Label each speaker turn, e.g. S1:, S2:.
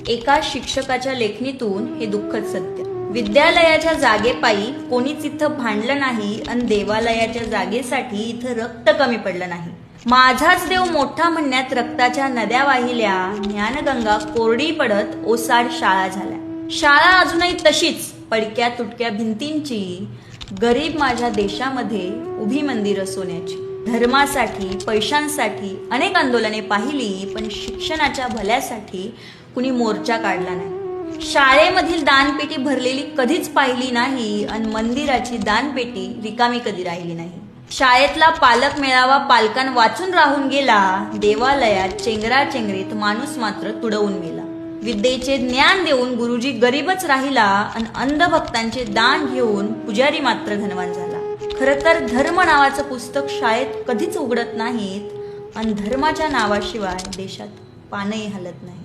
S1: एका शिक्षकाच्या लेखणीतून हे दुःखद सत्य. विद्यालयाच्या जागेपायी कोणीच इथं भांडलं नाही आणि देवालयाच्या जागेसाठी इथं रक्त कमी पडलं नाही. माझाच देव मोठा म्हणण्यात रक्ताच्या नद्या वाहिल्या, ज्ञानगंगा कोरडी पडत ओसाड शाळा झाल्या. शाळा अजूनही तशीच पडक्या तुटक्या भिंतींची, गरीब माझ्या देशामध्ये उभी मंदिरं सोन्याची. धर्मासाठी पैशांसाठी अनेक आंदोलने पाहिली, पण शिक्षणाच्या भल्यासाठी कुणी मोर्चा काढला नाही. शाळेमधील दानपेटी भरलेली कधीच पाहिली नाही आणि मंदिराची दानपेटी रिकामी कधी राहिली नाही. शाळेतला पालक मेळावा पालकां वाचून राहून गेला, देवालयात चेंगराचेंगरीत माणूस मात्र तुडवून गेला. विद्येचे ज्ञान देऊन गुरुजी गरीबच राहिला आणि अंधभक्तांचे दान घेऊन पुजारी मात्र धनवान झाला. खरं तर धर्म नावाचं पुस्तक शाळेत कधीच उघडत नाहीत आणि धर्माच्या नावाशिवाय देशात पानही हलत नाही.